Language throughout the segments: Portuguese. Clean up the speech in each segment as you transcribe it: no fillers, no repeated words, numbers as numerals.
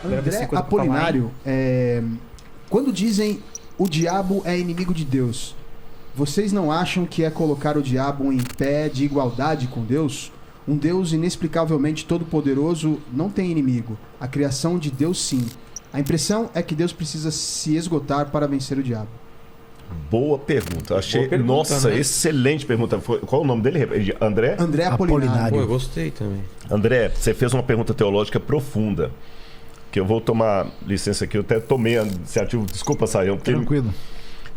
André Apolinário, quando dizem o diabo é inimigo de Deus, vocês não acham que é colocar o diabo em pé de igualdade com Deus? Um Deus inexplicavelmente todo-poderoso não tem inimigo. A criação de Deus, sim. A impressão é que Deus precisa se esgotar para vencer o diabo. Boa pergunta. Achei. Boa pergunta, Nossa, né? Excelente pergunta. Qual é o nome dele? André? André Apolinário. Pô, eu gostei também. André, você fez uma pergunta teológica profunda. Que eu vou tomar licença aqui. Eu até tomei a iniciativa. Desculpa, Saião. Tranquilo.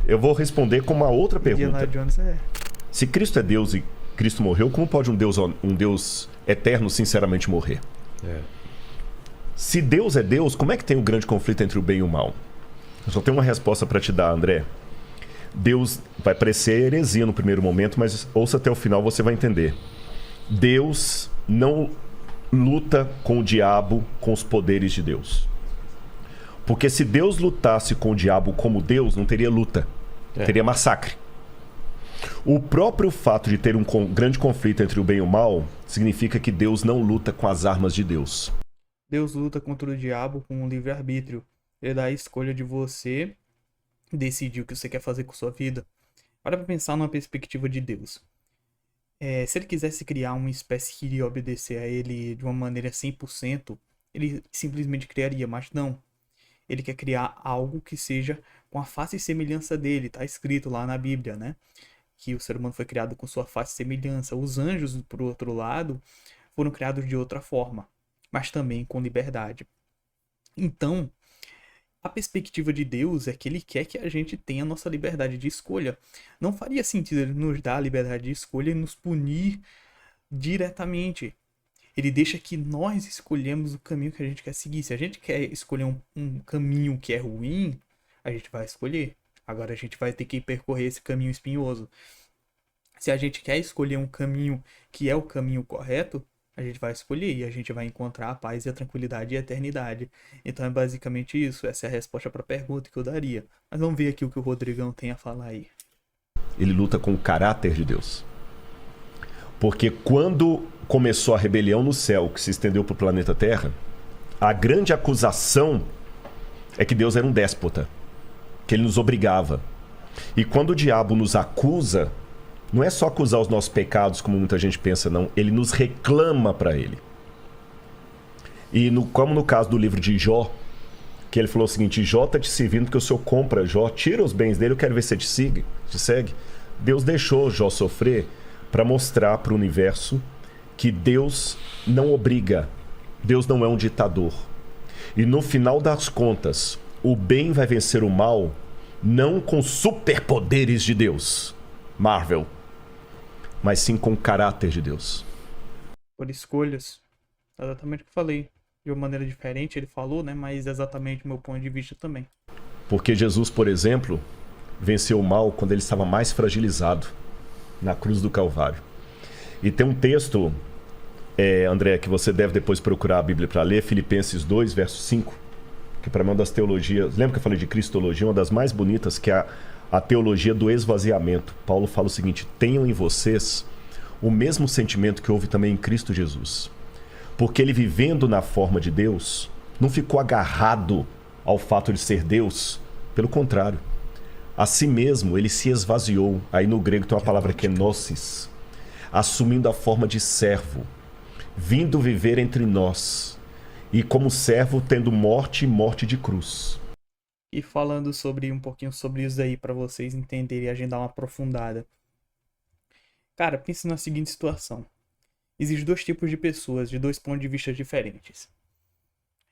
Eu vou responder com uma outra Indiana pergunta. Jones é. Se Cristo é Deus e Cristo morreu, como pode um Deus eterno sinceramente morrer? É. Se Deus é Deus, como é que tem um grande conflito entre o bem e o mal? Eu só tenho uma resposta para te dar, André. Deus vai parecer heresia no primeiro momento, mas ouça até o final, você vai entender. Deus não luta com o diabo com os poderes de Deus. Porque se Deus lutasse com o diabo como Deus, não teria luta. Teria massacre. O próprio fato de ter um grande conflito entre o bem e o mal significa que Deus não luta com as armas de Deus. Deus luta contra o diabo com o livre-arbítrio. Ele dá a escolha de você decidir o que você quer fazer com sua vida. Para pensar numa perspectiva de Deus. Se ele quisesse criar uma espécie que iria obedecer a ele de uma maneira 100%, ele simplesmente criaria, mas não. Ele quer criar algo que seja com a face e semelhança dele. Está escrito lá na Bíblia, né? Que o ser humano foi criado com sua face e semelhança. Os anjos, por outro lado, foram criados de outra forma, mas também com liberdade. Então, a perspectiva de Deus é que ele quer que a gente tenha a nossa liberdade de escolha. Não faria sentido ele nos dar a liberdade de escolha e nos punir diretamente. Ele deixa que nós escolhemos o caminho que a gente quer seguir. Se a gente quer escolher um caminho que é ruim, a gente vai escolher. Agora a gente vai ter que percorrer esse caminho espinhoso. Se a gente quer escolher um caminho que é o caminho correto, a gente vai escolher e a gente vai encontrar a paz e a tranquilidade e a eternidade. Então é basicamente isso. Essa é a resposta para a pergunta que eu daria. Mas vamos ver aqui o que o Rodrigão tem a falar aí. Ele luta com o caráter de Deus. Porque quando começou a rebelião no céu, que se estendeu para o planeta Terra, a grande acusação é que Deus era um déspota, que ele nos obrigava. E quando o diabo nos acusa, não é só acusar os nossos pecados, como muita gente pensa, não. Ele nos reclama para ele. E como no caso do livro de Jó, que ele falou o seguinte: Jó está te servindo porque o Senhor compra Jó, tira os bens dele, eu quero ver se ele te segue. Deus deixou Jó sofrer para mostrar para o universo que Deus não obriga, Deus não é um ditador. E no final das contas, o bem vai vencer o mal, não com superpoderes de Deus, Marvel, mas sim com o caráter de Deus. Por escolhas. Exatamente o que eu falei. De uma maneira diferente ele falou, né? Mas exatamente o meu ponto de vista também. Porque Jesus, por exemplo, venceu o mal quando ele estava mais fragilizado, na cruz do Calvário. E tem um texto, André, que você deve depois procurar a Bíblia para ler, Filipenses 2, verso 5, que para mim é uma das teologias, lembra que eu falei de cristologia, uma das mais bonitas, que é a teologia do esvaziamento. Paulo fala o seguinte: tenham em vocês o mesmo sentimento que houve também em Cristo Jesus. Porque ele, vivendo na forma de Deus, não ficou agarrado ao fato de ser Deus. Pelo contrário, a si mesmo ele se esvaziou. Aí no grego tem uma palavra que é gnosis, assumindo a forma de servo, vindo viver entre nós, e como servo tendo morte e morte de cruz. E falando um pouquinho sobre isso aí para vocês entenderem e a gente dar uma aprofundada. Cara, pense na seguinte situação. Existem dois tipos de pessoas, de dois pontos de vista diferentes.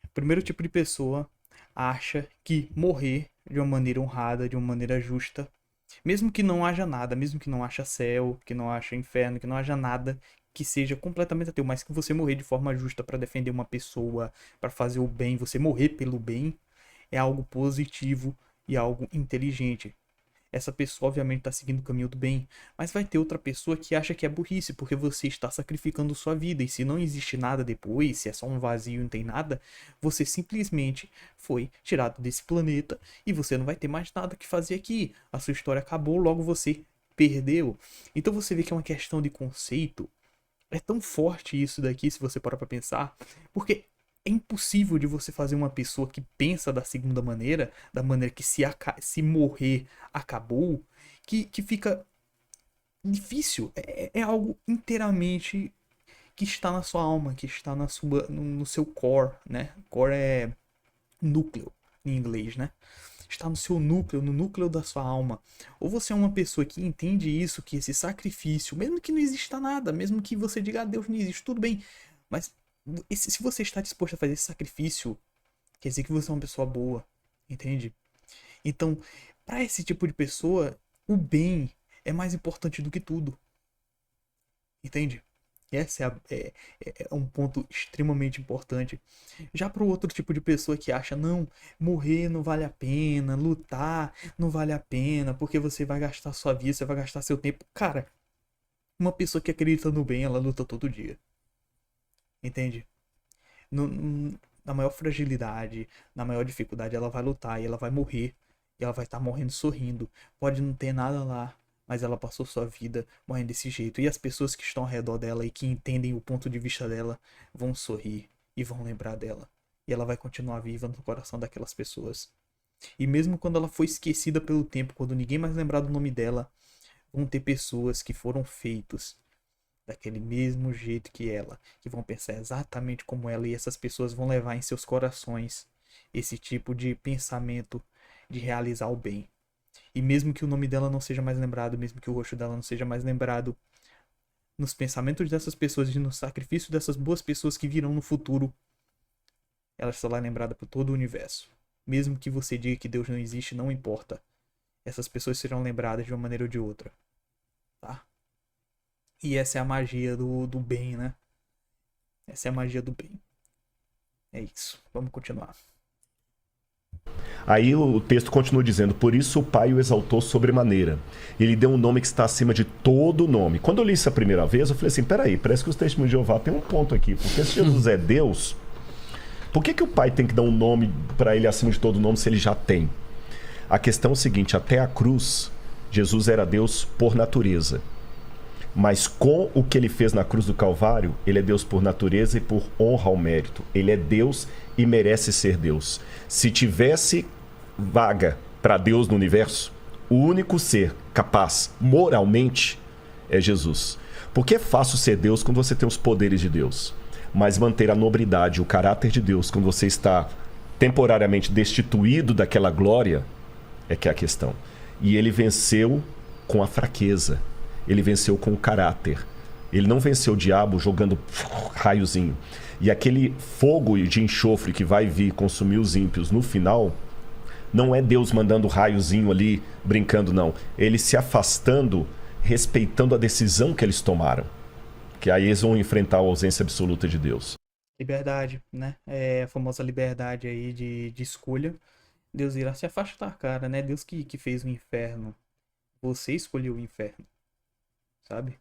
O primeiro tipo de pessoa acha que morrer de uma maneira honrada, de uma maneira justa, mesmo que não haja nada, mesmo que não haja céu, que não haja inferno, que não haja nada que seja completamente ateu, mas que você morrer de forma justa para defender uma pessoa, para fazer o bem, você morrer pelo bem, é algo positivo e algo inteligente. Essa pessoa obviamente está seguindo o caminho do bem, mas vai ter outra pessoa que acha que é burrice, porque você está sacrificando sua vida, e se não existe nada depois, se é só um vazio e não tem nada, você simplesmente foi tirado desse planeta e você não vai ter mais nada que fazer aqui. A sua história acabou, logo você perdeu. Então você vê que é uma questão de conceito. É tão forte isso daqui, se você parar pra pensar, porque É impossível de você fazer uma pessoa que pensa da segunda maneira, da maneira que se morrer, acabou, que fica difícil. É algo inteiramente que está na sua alma, que está no seu core, né? Core é núcleo em inglês, né? Está no seu núcleo, no núcleo da sua alma. Ou você é uma pessoa que entende isso, que esse sacrifício, mesmo que não exista nada, mesmo que você diga, ah, Deus não existe, tudo bem. Mas se você está disposto a fazer esse sacrifício, quer dizer que você é uma pessoa boa, entende? Então, para esse tipo de pessoa, o bem é mais importante do que tudo. Entende? Esse é um ponto extremamente importante. Já para o outro tipo de pessoa que acha, não, morrer não vale a pena, lutar não vale a pena, porque você vai gastar sua vida, você vai gastar seu tempo. Cara, uma pessoa que acredita no bem, ela luta todo dia. Entende? Na maior fragilidade, na maior dificuldade, ela vai lutar e ela vai morrer. E ela vai estar morrendo sorrindo. Pode não ter nada lá, mas ela passou sua vida morrendo desse jeito. E as pessoas que estão ao redor dela e que entendem o ponto de vista dela vão sorrir e vão lembrar dela. E ela vai continuar viva no coração daquelas pessoas. E mesmo quando ela foi esquecida pelo tempo, quando ninguém mais lembrar do nome dela, vão ter pessoas que foram feitos daquele mesmo jeito que ela, que vão pensar exatamente como ela, e essas pessoas vão levar em seus corações esse tipo de pensamento de realizar o bem. E mesmo que o nome dela não seja mais lembrado, mesmo que o rosto dela não seja mais lembrado, nos pensamentos dessas pessoas e no sacrifício dessas boas pessoas que virão no futuro, ela será lembrada por todo o universo. Mesmo que você diga que Deus não existe, não importa. Essas pessoas serão lembradas de uma maneira ou de outra. Tá? E essa é a magia do bem, né? Essa é a magia do bem. É isso. Vamos continuar. Aí o texto continua dizendo, por isso o Pai o exaltou sobremaneira. Ele deu um nome que está acima de todo nome. Quando eu li isso a primeira vez, eu falei assim, peraí, parece que os testemunhos de Jeová tem um ponto aqui. Porque se Jesus é Deus, por que o Pai tem que dar um nome para ele acima de todo nome se ele já tem? A questão é o seguinte, até a cruz, Jesus era Deus por natureza. Mas com o que ele fez na cruz do Calvário, ele é Deus por natureza e por honra ao mérito. Ele é Deus e merece ser Deus. Se tivesse vaga para Deus no universo, o único ser capaz moralmente é Jesus. Porque é fácil ser Deus quando você tem os poderes de Deus. Mas manter a nobridade, o caráter de Deus, quando você está temporariamente destituído daquela glória, é que é a questão. E ele venceu com a fraqueza. Ele venceu com o caráter. Ele não venceu o diabo jogando raiozinho. E aquele fogo de enxofre que vai vir consumir os ímpios no final, não é Deus mandando raiozinho ali, brincando, não. Ele se afastando, respeitando a decisão que eles tomaram. Que aí eles vão enfrentar a ausência absoluta de Deus. Liberdade, né? É a famosa liberdade aí de escolha. Deus irá se afastar, cara, né? Deus que fez o inferno. Você escolheu o inferno. Sabe?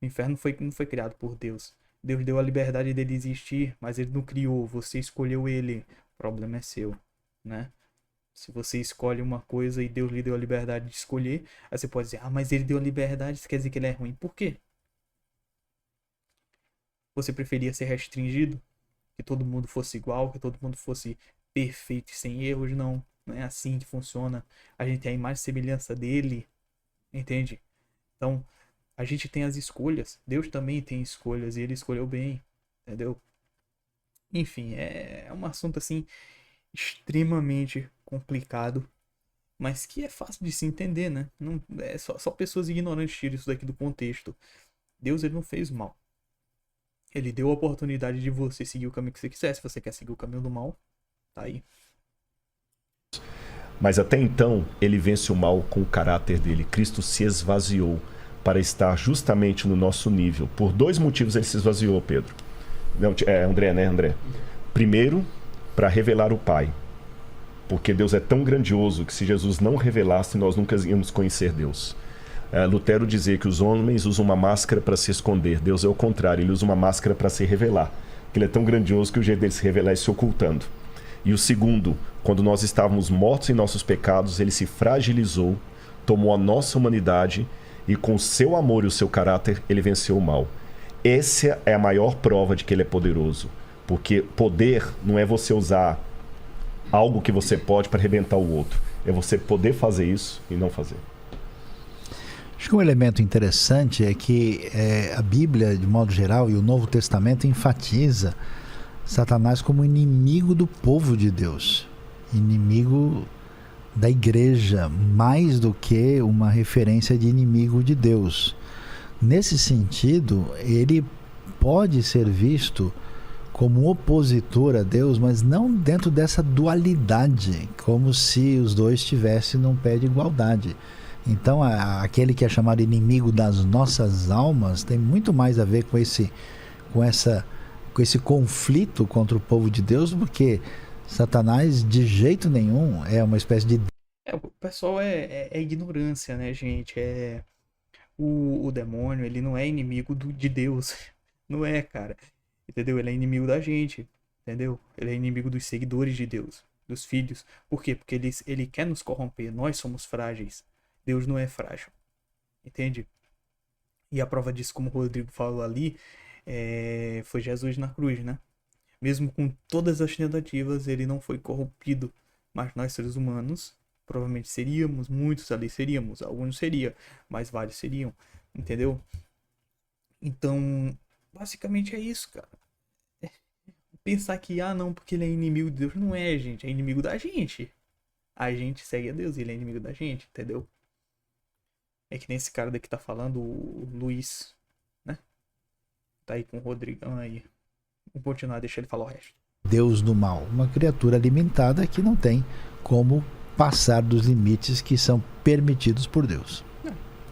O inferno não foi criado por Deus. Deus deu a liberdade dele existir, mas ele não criou. Você escolheu ele. O problema é seu, né? Se você escolhe uma coisa e Deus lhe deu a liberdade de escolher, aí você pode dizer, ah, mas ele deu a liberdade, isso quer dizer que ele é ruim. Por quê? Você preferia ser restringido? Que todo mundo fosse igual, que todo mundo fosse perfeito e sem erros? Não. Não é assim que funciona. A gente tem a imagem e semelhança dele. Entende? Então, a gente tem as escolhas. Deus também tem escolhas e ele escolheu bem. Entendeu? Enfim, é um assunto assim extremamente complicado, mas que é fácil de se entender, né? Não, é só pessoas ignorantes tiram isso daqui do contexto. Deus, ele não fez mal. Ele deu a oportunidade de você seguir o caminho que você quiser. Se você quer seguir o caminho do mal, tá aí. Mas até então, ele vence o mal com o caráter dele. Cristo se esvaziou para estar justamente no nosso nível. Por 2 motivos ele se esvaziou, Pedro. Não, André, né, André? Primeiro, para revelar o Pai. Porque Deus é tão grandioso que se Jesus não revelasse, nós nunca íamos conhecer Deus. Lutero dizia que os homens usam uma máscara para se esconder. Deus é o contrário, ele usa uma máscara para se revelar. Ele é tão grandioso que o jeito dele se revelar é se ocultando. E o segundo, quando nós estávamos mortos em nossos pecados, ele se fragilizou, tomou a nossa humanidade e com o seu amor e o seu caráter, ele venceu o mal. Essa é a maior prova de que ele é poderoso. Porque poder não é você usar algo que você pode para arrebentar o outro. É você poder fazer isso e não fazer. Acho que um elemento interessante é que a Bíblia, de modo geral, e o Novo Testamento enfatiza Satanás como inimigo do povo de Deus, inimigo da igreja, mais do que uma referência de inimigo de Deus. Nesse sentido, ele pode ser visto como um opositor a Deus, mas não dentro dessa dualidade, como se os dois estivessem num pé de igualdade. Então, aquele que é chamado inimigo das nossas almas tem muito mais a ver com esse conflito contra o povo de Deus, porque Satanás, de jeito nenhum, é uma espécie de... O pessoal é ignorância, né, gente? O demônio, ele não é inimigo de Deus. Não é, cara. Entendeu? Ele é inimigo da gente. Entendeu? Ele é inimigo dos seguidores de Deus, dos filhos. Por quê? Porque ele quer nos corromper. Nós somos frágeis. Deus não é frágil. Entende? E a prova disso, como o Rodrigo falou ali, foi Jesus na cruz, né? Mesmo com todas as tentativas, ele não foi corrompido. Mas nós, seres humanos, provavelmente seríamos, muitos ali seríamos, alguns seria, mas vários seriam, entendeu? Então, basicamente é isso, cara. Pensar que, não, porque ele é inimigo de Deus, não é, gente, é inimigo da gente. A gente segue a Deus e ele é inimigo da gente, entendeu? É que nem esse cara daqui tá falando, o Luiz, né? Tá aí com o Rodrigão aí. Vou continuar, deixa ele falar o resto. Deus do mal, uma criatura limitada que não tem como passar dos limites que são permitidos por Deus.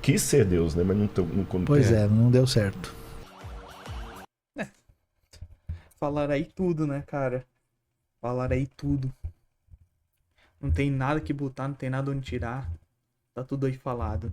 Quis ser Deus, né? Mas não Pois não deu certo. Falaram aí tudo, né, cara? Falaram aí tudo. Não tem nada que botar, não tem nada onde tirar. Tá tudo aí falado.